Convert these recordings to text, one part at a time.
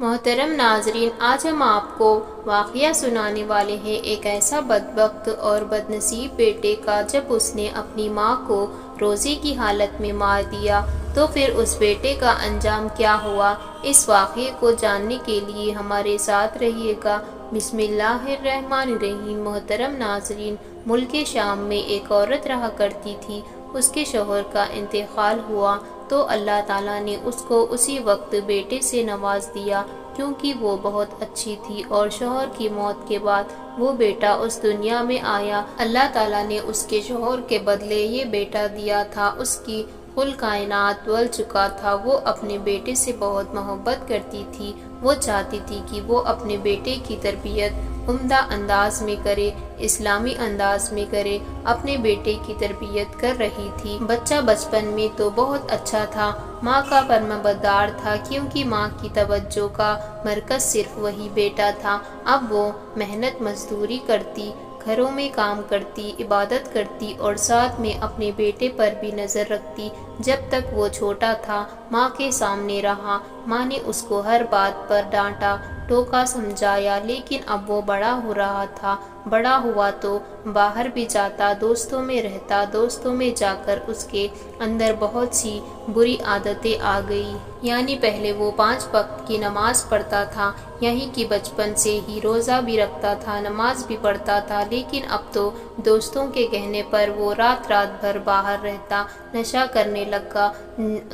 मोहतरम नाजरीन, आज हम आपको वाक़या सुनाने वाले हैं एक ऐसा बदबख्त और बदनसीब बेटे का। जब उसने अपनी माँ को रोज़े की हालत में मार दिया तो फिर उस बेटे का अंजाम क्या हुआ, इस वाक़ये को जानने के लिए हमारे साथ रहिएगा। बिस्मिल्लाहिर्रहमानिर्रहीम। मोहतरम नाजरीन, मुल्क शाम में एक औरत रहा करती थी। उसके शौहर का इंतकाल हुआ तो अल्लाह ताला ने उसको उसी वक्त बेटे से नवाज दिया, क्योंकि वो बहुत अच्छी थी और शौहर की मौत के बाद वो बेटा उस दुनिया में आया। अल्लाह ताला ने उसके शौहर के बदले ये बेटा दिया था। उसकी कुल कायनात बदल चुका था। वो अपने बेटे से बहुत मोहब्बत करती थी। वो चाहती थी कि वो अपने बेटे की तरबियत उम्दा अंदाज में करे, इस्लामी अंदाज में करे। अपने बेटे की तरबियत कर रही थी। बच्चा बचपन में तो बहुत अच्छा था, माँ का फरमाबरदार था, क्योंकि माँ की तवज्जो का मरकज सिर्फ वही बेटा था। अब वो मेहनत मजदूरी करती, घरों में काम करती, इबादत करती और साथ में अपने बेटे पर भी नज़र रखती। जब तक वो छोटा था, माँ के सामने रहा। माँ ने उसको हर बात पर डांटा, टोका, समझाया, लेकिन अब वो बड़ा हो रहा था। बड़ा हुआ तो बाहर भी जाता, दोस्तों में रहता। दोस्तों में जाकर उसके अंदर बहुत सी बुरी आदतें आ गई। यानी पहले वो 5 वक्त की नमाज पढ़ता था, यहीं कि बचपन से ही रोज़ा भी रखता था, नमाज भी पढ़ता था, लेकिन अब तो दोस्तों के कहने पर वो रात रात भर बाहर रहता, नशा करने लगा।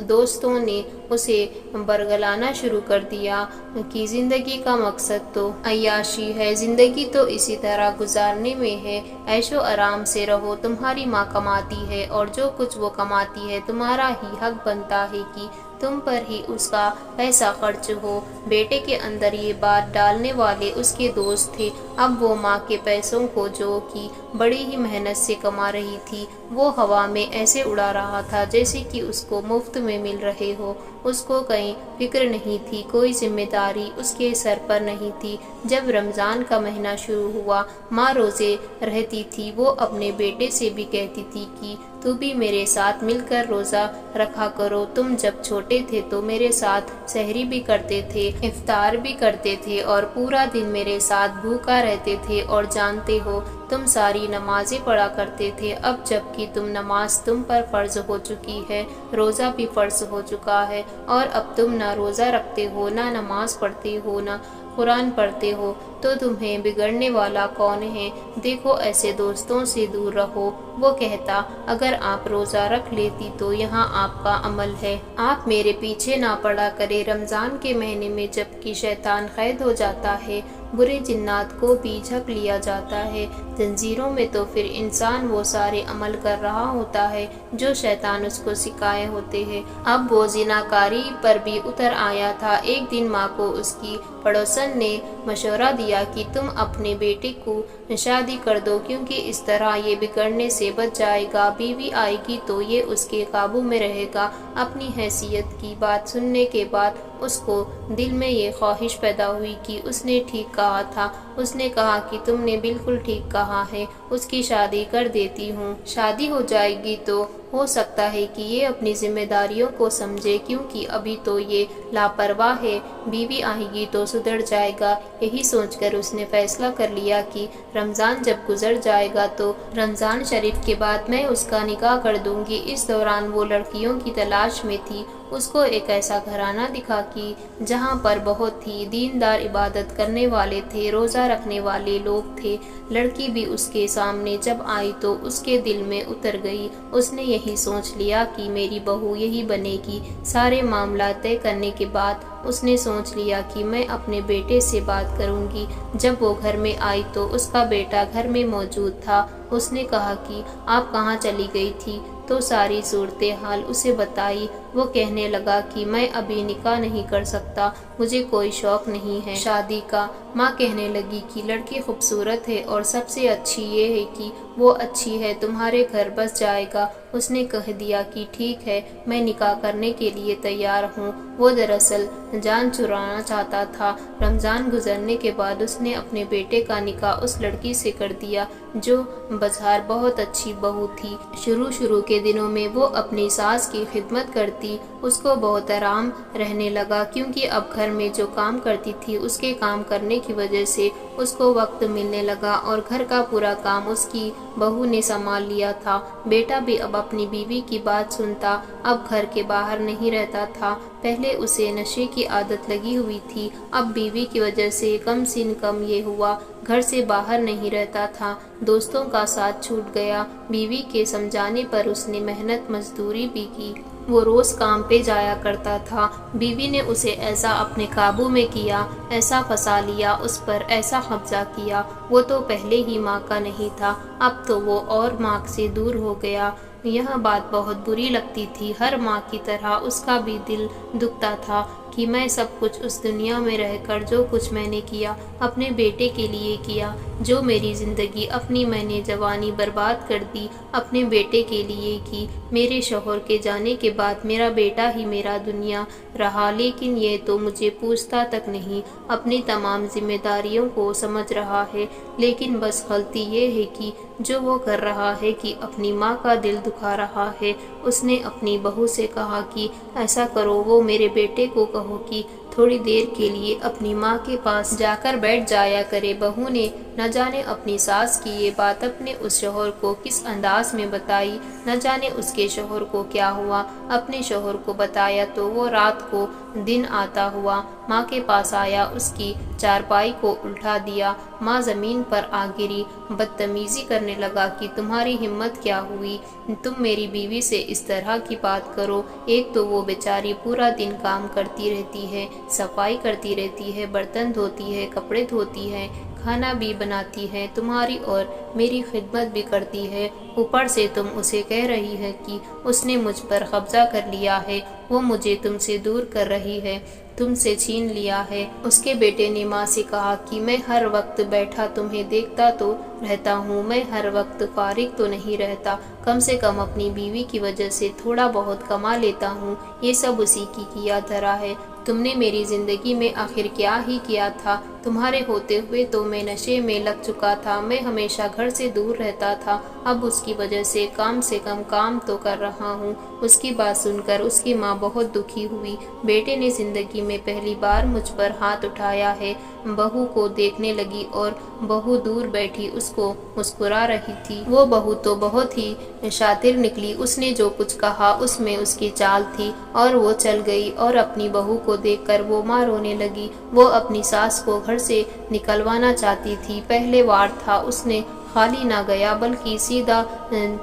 दोस्तों ने उसे बरगलाना शुरू कर दिया कि ज़िंदगी का मकसद तो अय्याशी है, ज़िंदगी तो इसी तरह गुजारने में है, ऐशो आराम से रहो, तुम्हारी माँ कमाती है और जो कुछ वो कमाती है तुम्हारा ही हक बनता है कि तुम पर ही उसका पैसा खर्च हो। बेटे के अंदर ये बात डालने वाले उसके दोस्त थे। अब वो माँ के पैसों को, जो कि बड़ी ही मेहनत से कमा रही थी, वो हवा में ऐसे उड़ा रहा था जैसे कि उसको मुफ्त में मिल रहे हो। उसको कहीं फिक्र नहीं थी, कोई जिम्मेदारी उसके सर पर नहीं थी। जब रमज़ान का महीना शुरू हुआ, माँ रोज़े रहती थी। वो अपने बेटे से भी कहती थी कि तू भी मेरे साथ मिलकर रोज़ा रखा करो। तुम जब छोटे थे तो मेरे साथ सहरी भी करते थे, इफ्तार भी करते थे और पूरा दिन मेरे साथ भूखा रहते थे, और जानते हो तुम सारी नमाजें पढ़ा करते थे। अब जबकि नमाज तुम पर फ़र्ज हो चुकी है, रोज़ा भी फ़र्ज हो चुका है, और अब तुम ना रोज़ा रखते हो, ना नमाज पढ़ते हो, ना कुरान पढ़ते हो, तो तुम्हें बिगड़ने वाला कौन है? देखो, ऐसे दोस्तों से दूर रहो। वो कहता, अगर आप रोज़ा रख लेती तो यहाँ आपका अमल है, आप मेरे पीछे ना पड़ा करे। रमज़ान के महीने में जबकि शैतान कैद हो जाता है, बुरे जिन्नात को भी झक लिया जाता है जंजीरों में, तो फिर इंसान वो सारे अमल कर रहा होता है जो शैतान उसको सिखाए होते हैं। अब वो जिनाकारी पर भी उतर आया था। एक दिन माँ को उसकी पड़ोसन ने मशवरा दिया कि तुम अपने बेटे को शादी कर दो, क्योंकि इस तरह ये बिगड़ने से बच जाएगा। बीवी आएगी तो ये उसके काबू में रहेगा। अपनी हैसियत की बात सुनने के बाद उसको दिल में ये ख्वाहिश पैदा हुई कि उसने ठीक कहा था। उसने कहा कि तुमने बिल्कुल ठीक कहा है, उसकी शादी कर देती हूँ। शादी हो जाएगी तो हो सकता है कि ये अपनी जिम्मेदारियों को समझे, क्योंकि अभी तो ये लापरवाह है। बीवी आएगी तो सुधर जाएगा। यही सोचकर उसने फैसला कर लिया कि रमज़ान जब गुजर जाएगा तो रमज़ान शरीफ के बाद मैं उसका निकाह कर दूंगी। इस दौरान वो लड़कियों की तलाश में थी। उसको एक ऐसा घराना दिखा कि जहाँ पर बहुत ही दीनदार इबादत करने वाले थे, रोज़ा रखने वाले लोग थे। लड़की भी उसके सामने जब आई तो उसके दिल में उतर गई। उसने यही सोच लिया कि मेरी बहू यही बनेगी। सारे मामला तय करने के बाद उसने सोच लिया कि मैं अपने बेटे से बात करूंगी। जब वो घर में आई तो उसका बेटा घर में मौजूद था। उसने कहा कि आप कहाँ चली गई थी, तो सारी सूरत हाल उसे बताई। वो कहने लगा कि मैं अभी निकाह नहीं कर सकता, मुझे कोई शौक नहीं है शादी का। माँ कहने लगी कि लड़की खूबसूरत है और सबसे अच्छी ये है कि वो अच्छी है, तुम्हारे घर बस जाएगा। उसने कह दिया कि ठीक है, मैं निकाह करने के लिए तैयार हूँ। वो दरअसल जान छुड़ाना चाहता था। रमज़ान गुजरने के बाद उसने अपने बेटे का निकाह उस लड़की से कर दिया जो बाजार बहुत अच्छी बहू थी। शुरू के दिनों में वो अपनी सास की खिदमत करती کرتی اس کو بہت آرام رہنے لگا، کیونکہ اب گھر میں جو کام کرتی تھی اس کے کام کرنے کی وجہ سے اس کو وقت ملنے لگا اور گھر کا پورا کام اس کی بہو نے سنبھال لیا تھا۔ بیٹا بھی اب اپنی بیوی کی بات سنتا، اب گھر کے باہر نہیں رہتا تھا۔ پہلے اسے نشے کی عادت لگی ہوئی تھی، اب بیوی کی وجہ سے کم سن کم یہ ہوا گھر سے باہر نہیں رہتا تھا، دوستوں کا ساتھ چھوٹ گیا۔ بیوی کے سمجھانے پر اس نے محنت مزدوری بھی کی، وہ روز کام پہ جایا کرتا تھا۔ بیوی نے اسے ایسا اپنے قابو میں کیا، ایسا پھنسا لیا، اس پر ایسا قبضہ کیا، وہ تو پہلے ہی ماں کا نہیں تھا، اب تو وہ اور ماں سے دور ہو گیا۔ یہ بات بہت بری لگتی تھی، ہر ماں کی طرح اس کا بھی دل دکھتا تھا کہ میں سب کچھ اس دنیا میں رہ کر جو کچھ میں نے کیا اپنے بیٹے کے لیے کیا، جو میری زندگی اپنی میں نے جوانی برباد کر دی اپنے بیٹے کے لیے کی۔ میرے شوہر کے جانے کے بعد میرا بیٹا ہی میرا دنیا رہا، لیکن یہ تو مجھے پوچھتا تک نہیں، اپنی تمام ذمہ داریوں کو سمجھ رہا ہے، لیکن بس غلطی یہ ہے کہ جو وہ کر رہا ہے کہ اپنی ماں کا دل دکھا رہا ہے۔ اس نے اپنی بہو سے کہا کہ ایسا کرو، وہ میرے بیٹے کو کہو کہ تھوڑی دیر کے لیے اپنی ماں کے پاس جا کر بیٹھ جایا کرے۔ بہو نے نہ جانے اپنی ساس کی یہ بات اپنے اس شوہر کو کس انداز میں بتائی، نہ جانے اس کے شوہر کو کیا ہوا۔ اپنے شوہر کو بتایا تو وہ رات کو دن آتا ہوا ماں کے پاس آیا، اس کی چارپائی کو الٹا دیا، ماں زمین پر آ گری، بدتمیزی کرنے لگا کہ تمہاری ہمت کیا ہوئی، تم میری بیوی سے اس طرح کی بات کرو، ایک تو وہ بیچاری پورا دن کام کرتی رہتی ہے، صفائی کرتی رہتی ہے، برتن دھوتی ہے، کپڑے دھوتی ہے، کھانا بھی بناتی ہے، تمہاری اور میری خدمت بھی کرتی ہے، اوپر سے تم اسے کہہ رہی ہے کہ اس نے مجھ پر قبضہ کر لیا ہے، وہ مجھے تم سے دور کر رہی ہے، تم سے چھین لیا ہے۔ اس کے بیٹے نے ماں سے کہا کہ میں ہر وقت بیٹھا تمہیں دیکھتا تو رہتا ہوں، میں ہر وقت فارغ تو نہیں رہتا، کم سے کم اپنی بیوی کی وجہ سے تھوڑا بہت کما لیتا ہوں، یہ سب اسی کی کیا دھرا ہے۔ تم نے میری زندگی میں آخر کیا ہی کیا تھا، تمہارے ہوتے ہوئے تو میں نشے میں لگ چکا تھا، میں ہمیشہ گھر سے دور رہتا تھا، اب اس کی وجہ سے کم کام تو کر رہا ہوں۔ اس کی بات سن کر اس کی ماں بہت دکھی ہوئی، بیٹے نے زندگی میں پہلی بار مجھ پر ہاتھ اٹھایا ہے۔ بہو کو دیکھنے لگی اور بہو دور بیٹھی اس کو مسکرا رہی تھی۔ وہ بہو تو بہت ہی شاطر نکلی، اس نے جو کچھ کہا اس میں اس کی چال تھی، اور وہ چل گئی اور اپنی بہو کو دیکھ کر وہ ماں رونے لگی۔ وہ اپنی ساس کو گھر سے نکلوانا چاہتی تھی، پہلے وار تھا، اس نے خالی نہ گیا بلکہ سیدھا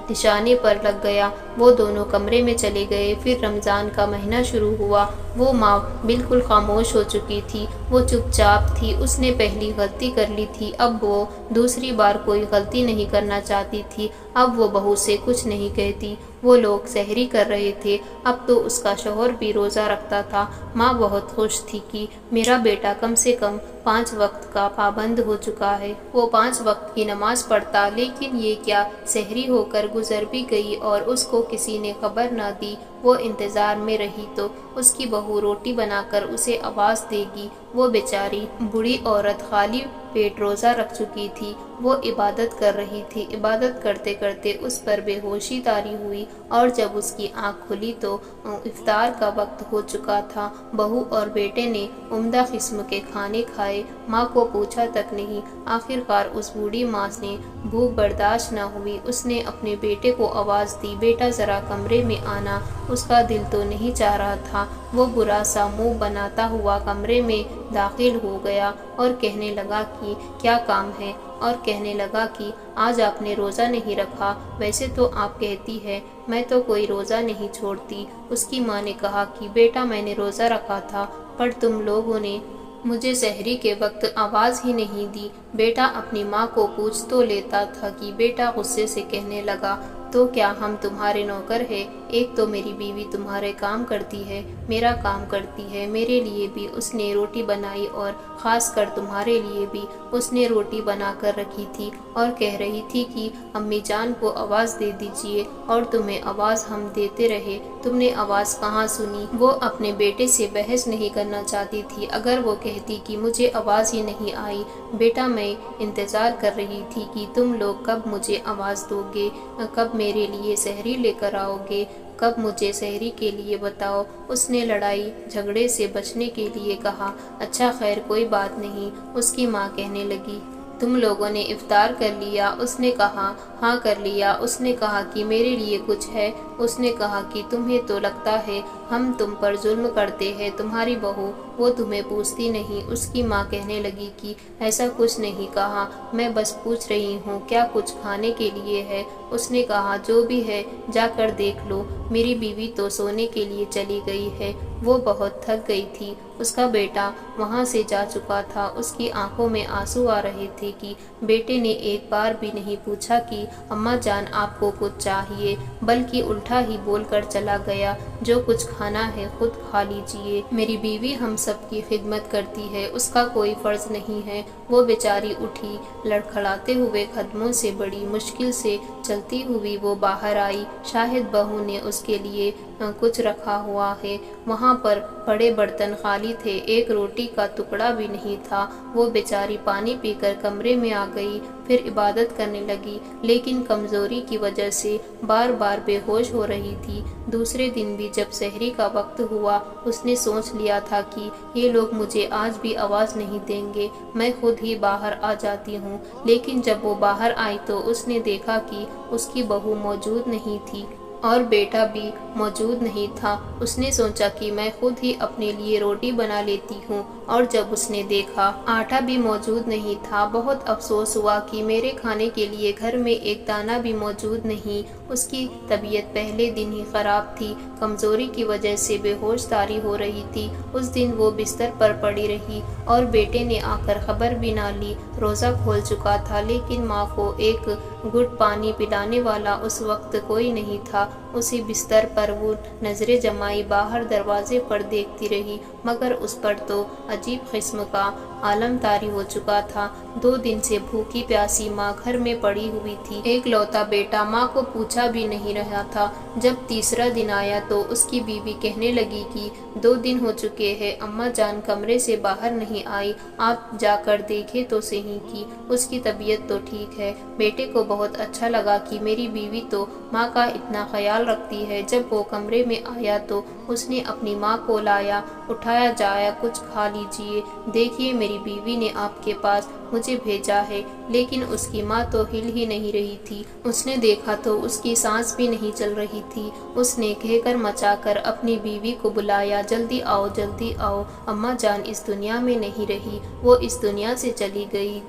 نشانے پر لگ گیا۔ وہ دونوں کمرے میں چلے گئے، پھر رمضان کا مہینہ شروع ہوا۔ وہ ماں بالکل خاموش ہو چکی تھی، وہ چپ چاپ تھی، اس نے پہلی غلطی کر لی تھی، اب وہ دوسری بار کوئی غلطی نہیں کرنا چاہتی تھی۔ اب وہ بہو سے کچھ نہیں کہتی۔ وہ لوگ سحری کر رہے تھے، اب تو اس کا شوہر بھی روزہ رکھتا تھا۔ ماں بہت خوش تھی کہ میرا بیٹا کم سے کم 5 وقت کا پابند ہو چکا ہے، وہ 5 وقت کی نماز پڑھتا، لیکن یہ کیا سحری ہو کر گزر بھی گئی اور اس کو کسی نے خبر نہ دی۔ وہ انتظار میں رہی تو اس کی بہو روٹی بنا کر اسے آواز دے گی، وہ بیچاری بوڑھی عورت خالی پیٹ روزہ رکھ چکی تھی، وہ عبادت کر رہی تھی، عبادت کرتے کرتے اس پر بے ہوشی طاری ہوئی، اور جب اس کی آنکھ کھلی تو افطار کا وقت ہو چکا تھا۔ بہو اور بیٹے نے عمدہ قسم کے کھانے کھائے، ماں کو پوچھا تک نہیں۔ آخر کار اس بوڑھی ماں سے بھوک برداشت نہ ہوئی، اس نے اپنے بیٹے کو آواز دی، بیٹا ذرا کمرے میں آنا۔ اس کا دل تو نہیں چاہ رہا تھا، وہ برا سا منہ بناتا ہوا کمرے میں داخل ہو گیا اور کہنے لگا کہ کیا کام ہے، اور کہنے لگا کہ آج آپ نے روزہ نہیں رکھا، ویسے تو آپ کہتی ہے میں تو کوئی روزہ نہیں چھوڑتی۔ اس کی ماں نے کہا کہ بیٹا میں نے روزہ رکھا تھا، پر تم لوگوں نے مجھے سحری کے وقت آواز ہی نہیں دی۔ بیٹا اپنی ماں کو پوچھ تو لیتا تھا کہ بیٹا غصے سے کہنے لگا تو کیا ہم تمہارے نوکر ہیں؟ ایک تو میری بیوی تمہارے کام کرتی ہے، میرا کام کرتی ہے، میرے لیے بھی اس نے روٹی بنائی اور خاص کر تمہارے لیے بھی اس نے روٹی بنا کر رکھی تھی، اور کہہ رہی تھی کہ امی جان کو آواز دے دیجئے، اور تمہیں آواز ہم دیتے رہے، تم نے آواز کہاں سنی؟ وہ اپنے بیٹے سے بحث نہیں کرنا چاہتی تھی، اگر وہ کہتی کہ مجھے آواز ہی نہیں آئی، بیٹا میں انتظار کر رہی تھی کہ تم لوگ کب مجھے آواز دو گے، کب میرے لیے سحری لے کر آؤ گے، कब मुझे सहरी के लिए बताओ। उसने लड़ाई झगड़े से बचने के लिए कहा, अच्छा खैर कोई बात नहीं। उसकी माँ कहने लगी, तुम लोगों ने इफ्तार कर लिया? उसने कहा, हाँ कर लिया। उसने कहा कि मेरे लिए कुछ है? उसने कहा कि तुम्हें तो लगता है हम तुम पर जुल्म करते हैं, तुम्हारी बहू वो तुम्हें पूछती नहीं। उसकी माँ कहने लगी कि ऐसा कुछ नहीं कहा, मैं बस पूछ रही हूँ क्या कुछ खाने के लिए है। उसने कहा, जो भी है जाकर देख लो। मेरी बीवी तो सोने के लिए चली गई है, वो बहुत थक गई थी। उसका बेटा वहाँ से जा चुका था। उसकी आंखों में आंसू आ रहे थे कि बेटे ने एक बार भी नहीं पूछा कि अम्मा जान आपको कुछ चाहिए, बल्कि उल्टा ही बोलकर चला गया, जो कुछ खाना है खुद खा लीजिए। मेरी बीवी हम सबकी खिदमत करती है, उसका कोई फर्ज नहीं है। वो बेचारी उठी, लड़खड़ाते हुए कदमों से बड़ी मुश्किल से चलती हुई वो बाहर आई। शायद बहू ने उसके लिए कुछ रखा हुआ है। वहाँ पर बड़े बर्तन खाली थे, एक रोटी का टुकड़ा भी नहीं था। वो बेचारी पानी पीकर कमरे में आ गई, फिर इबादत करने लगी, लेकिन कमज़ोरी की वजह से बार बार बेहोश हो रही थी। दूसरे दिन भी जब सहरी का वक्त हुआ, उसने सोच लिया था कि ये लोग मुझे आज भी आवाज़ नहीं देंगे, मैं खुद ही बाहर आ जाती हूँ। लेकिन जब वो बाहर आई तो उसने देखा कि उसकी बहू मौजूद नहीं थी और बेटा भी मौजूद नहीं था। उसने सोचा कि मैं खुद ही अपने लिए रोटी बना लेती हूँ, और जब उसने देखा आटा भी मौजूद नहीं था, बहुत अफसोस हुआ कि मेरे खाने के लिए घर में एक दाना भी मौजूद नहीं। उसकी तबीयत पहले दिन ही खराब थी, कमज़ोरी की वजह से बेहोश तारी हो रही थी। उस दिन वो बिस्तर पर पड़ी रही और बेटे ने आकर खबर भी ना ली। रोज़ा खोल चुका था, लेकिन माँ को एक घुट पानी पिलाने वाला उस वक्त कोई नहीं था। उसी बिस्तर पर वो नजरें जमाई बाहर दरवाजे पर देखती रही, मगर उस पर तो अजीब किस्म का आलम तारी हो चुका था। 2 दिन से भूखी प्यासी माँ घर में पड़ी हुई थी। एक लौता बेटा माँ को पूछा भी नहीं रहा था। जब तीसरा दिन आया तो उसकी बीवी कहने लगी कि 2 दिन हो चुके हैं, अम्मा जान कमरे से बाहर नहीं आई, आप जाकर देखे तो सही कि उसकी तबीयत तो ठीक है। बेटे को बहुत अच्छा लगा कि मेरी बीवी तो माँ का इतना ख्याल रखती है। जब वो कमरे में आया तो उसने अपनी माँ को लाया, उठाया, जाया कुछ खा लीजिए, देखिए मेरी बीवी ने आपके पास मुझे भेजा है। लेकिन उसकी माँ तो हिल ही नहीं रही थी। उसने देखा तो उसकी सांस भी नहीं चल रही थी। उसने कहकर मचाकर अपनी बीवी को बुलाया, जल्दी आओ जल्दी आओ, अम्मा जान इस दुनिया में नहीं रही, वो इस दुनिया से चली गई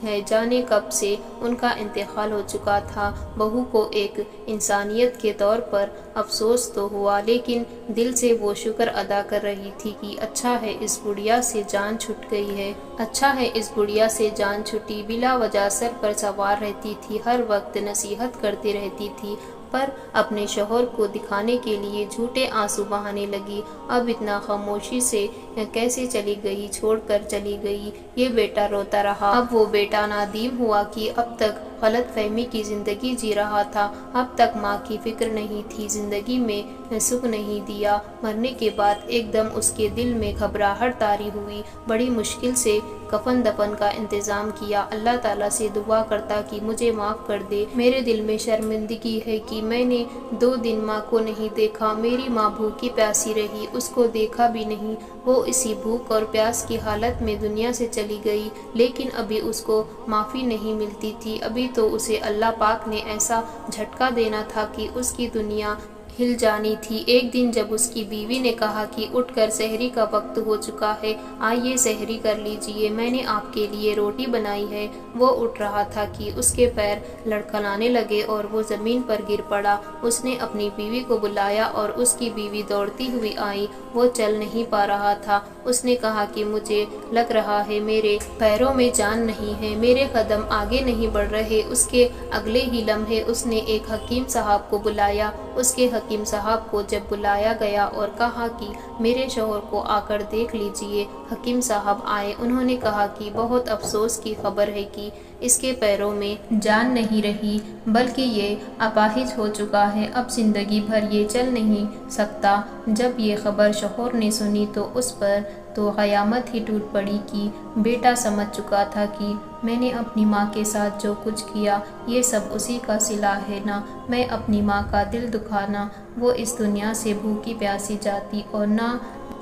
है, जाने कब से उनका इंतकाल हो चुका था। बहू को एक इंसानियत के तौर पर अफसोस तो हुआ, लेकिन दिल से वो शुक्र अदा कर रही थी कि अच्छा है इस बुढ़िया से जान छूट गई है, अच्छा है इस बुढ़िया से जान छूटी। बिला वजह सर पर सवार रहती थी, हर वक्त नसीहत करती रहती थी, पर अपने शौहर को दिखाने के लिए झूठे आंसू बहाने लगी। अब इतना खामोशी से कैसे चली गई, छोड़कर चली गई। ये बेटा रोता रहा। अब वो बेटा नादीम हुआ कि अब तक गलत फहमी की जिंदगी जी रहा था। अब तक माँ की फिक्र नहीं थी, जिंदगी में सुख नहीं दिया। मरने के बाद एकदम उसके दिल में घबराहट तारी हुई। बड़ी मुश्किल से कफन दफन का इंतजाम किया। अल्लाह ताला से दुआ करता कि मुझे माफ़ कर दे। मेरे दिल में शर्मिंदगी है कि मैंने 2 दिन माँ को नहीं देखा। मेरी माँ भूखी प्यासी रही, उसको देखा भी नहीं। वो इसी भूख और प्यास की हालत में दुनिया से चली गई, लेकिन अभी उसको माफ़ी नहीं मिलती थी। अभी तो उसे अल्लाह पाक ने ऐसा झटका देना था कि उसकी दुनिया हिल जानी थी। एक दिन जब उसकी बीवी ने कहा कि उठकर सहरी का वक्त हो चुका है, आइए सहरी कर लीजिए, मैंने आपके लिए रोटी बनाई है, वो उठ रहा था कि उसके पैर लड़खड़ाने लगे और वो ज़मीन पर गिर पड़ा। उसने अपनी बीवी को बुलाया और उसकी बीवी दौड़ती हुई आई। वो चल नहीं पा रहा था। उसने कहा कि मुझे लग रहा है मेरे पैरों में जान नहीं है, मेरे कदम आगे नहीं बढ़ रहे। उसके अगले ही लम्हे उसने एक हकीम साहब को बुलाया। उसके हकीम साहब को जब बुलाया गया और कहा कि मेरे शौहर को आकर देख लीजिए, हकीम साहब आए। उन्होंने कहा कि बहुत अफसोस की खबर है कि इसके पैरों में जान नहीं रही, बल्कि ये अपाहिज हो चुका है, अब जिंदगी भर ये चल नहीं सकता। जब ये खबर शौहर ने सुनी तो उस पर تو قیامت ہی ٹوٹ پڑی کہ بیٹا سمجھ چکا تھا کہ میں نے اپنی ماں کے ساتھ جو کچھ کیا یہ سب اسی کا صلہ ہے، نہ میں اپنی ماں کا دل دکھانا، وہ اس دنیا سے بھوکی پیاسی جاتی اور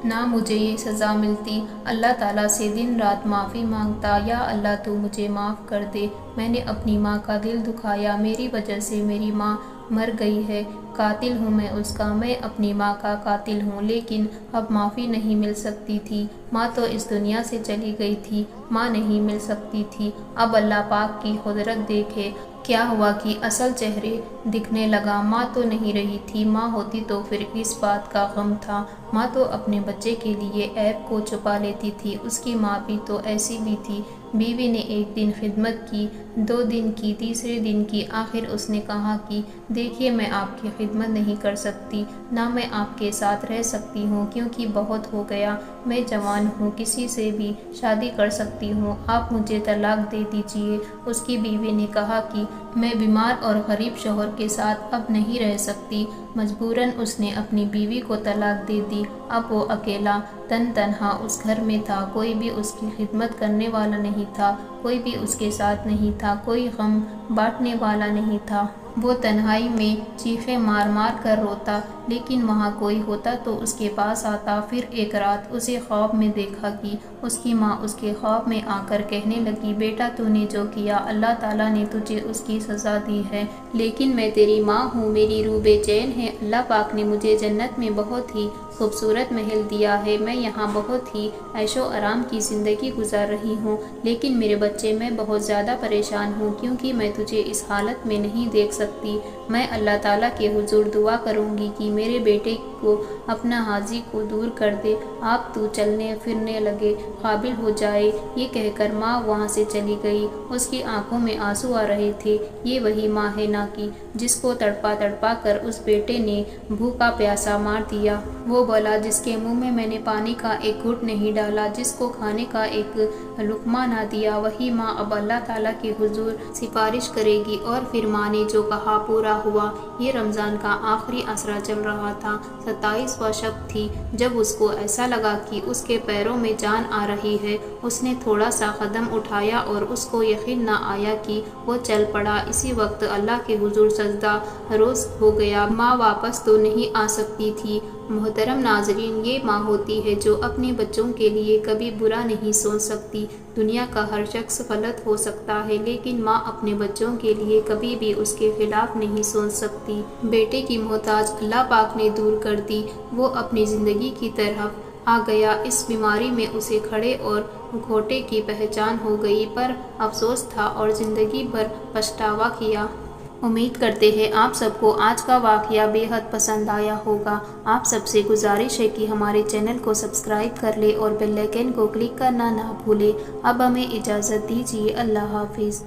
نہ مجھے یہ سزا ملتی۔ اللہ تعالیٰ سے دن رات معافی مانگتا، یا اللہ تو مجھے معاف کر دے، میں نے اپنی ماں کا دل دکھایا، میری وجہ سے میری ماں مر گئی ہے، قاتل ہوں میں اس کا، میں اپنی ماں کا قاتل ہوں۔ لیکن اب معافی نہیں مل سکتی تھی، ماں تو اس دنیا سے چلی گئی تھی، ماں نہیں مل سکتی تھی۔ اب اللہ پاک کی قدرت دیکھے کیا ہوا کہ اصل چہرے دکھنے لگا، ماں تو نہیں رہی تھی، ماں ہوتی تو پھر کس بات کا غم تھا، ماں تو اپنے بچے کے لیے عیب کو چھپا لیتی تھی، اس کی ماں بھی تو ایسی بھی تھی۔ بیوی نے ایک دن خدمت کی، 2 دن کی، تیسرے دن کی، آخر اس نے کہا کہ دیکھیے میں آپ کی خدمت نہیں کر سکتی، نہ میں آپ کے ساتھ رہ سکتی ہوں، کیونکہ بہت ہو گیا، میں جوان ہوں، کسی سے بھی شادی کر سکتی ہوں، آپ مجھے طلاق دے دیجیے۔ اس کی بیوی نے کہا کہ میں بیمار اور غریب شوہر کے ساتھ اب نہیں رہ سکتی۔ مجبوراً اس نے اپنی بیوی کو طلاق دے دی۔ اب وہ اکیلا تنہا اس گھر میں تھا، کوئی بھی اس کی خدمت کرنے والا نہیں تھا، کوئی بھی اس کے ساتھ نہیں تھا، کوئی غم بانٹنے والا نہیں تھا۔ وہ تنہائی میں چیخیں مار مار کر روتا، لیکن وہاں کوئی ہوتا تو اس کے پاس آتا۔ پھر ایک رات اسے خواب میں دیکھا کہ اس کی ماں اس کے خواب میں آ کر کہنے لگی، بیٹا تو نے جو کیا اللہ تعالیٰ نے تجھے اس کی سزا دی ہے، لیکن میں تیری ماں ہوں، میری روح بے چین ہے، اللہ پاک نے مجھے جنت میں بہت ہی خوبصورت محل دیا ہے، میں یہاں بہت ہی عیش و آرام کی زندگی گزار رہی ہوں، لیکن میرے بچے میں بہت زیادہ پریشان ہوں، کیونکہ میں تجھے اس حالت میں نہیں دیکھ سکتی۔ میں اللہ تعالیٰ کے حضور دعا کروں گی کہ میرے بیٹے کو اپنا حاجی کو دور کر دے، آپ تو چلنے پھرنے لگے قابل ہو جائے۔ یہ کہہ کر ماں وہاں سے چلی گئی، اس کی آنکھوں میں آنسو آ رہے تھے۔ یہ وہی ماں ہے نا کہ جس کو تڑپا کر اس بیٹے نے بھوکا پیاسا مار دیا، وہ بولا جس کے منہ میں نے پانی کا ایک گھٹ نہیں ڈالا، جس کو کھانے کا ایک لقمہ نہ دیا، وہی ماں اب اللہ تعالیٰ کے حضور سفارش کرے گی۔ اور پھر ماں نے جو کہا پورا ہوا۔ یہ رمضان کا آخری عشرہ چل رہا تھا، 27واں شب تھی، جب اس کو ایسا لگا کہ اس کے پیروں میں جان آ رہی ہے، اس نے تھوڑا سا قدم اٹھایا اور اس کو یقین نہ آیا کہ وہ چل پڑا۔ اسی وقت اللہ کے حضور سجدہ روز ہو گیا، ماں واپس تو نہیں آ سکتی تھی۔ محترم ناظرین، یہ ماں ہوتی ہے جو اپنے بچوں کے لیے کبھی برا نہیں سوچ سکتی۔ دنیا کا ہر شخص غلط ہو سکتا ہے، لیکن ماں اپنے بچوں کے لیے کبھی بھی اس کے خلاف نہیں سوچ سکتی۔ بیٹے کی محتاج اللہ پاک نے دور کر دی، وہ اپنی زندگی کی طرف آ گیا۔ اس بیماری میں اسے کھڑے اور گھوٹے کی پہچان ہو گئی، پر افسوس تھا اور زندگی بھر پچھتاوا کیا۔ امید کرتے ہیں آپ سب کو آج کا واقعہ بے حد پسند آیا ہوگا۔ آپ سب سے گزارش ہے کہ ہمارے چینل کو سبسکرائب کر لیں اور بیل آئیکن کو کلک کرنا نہ بھولیں۔ اب ہمیں اجازت دیجیے، اللہ حافظ۔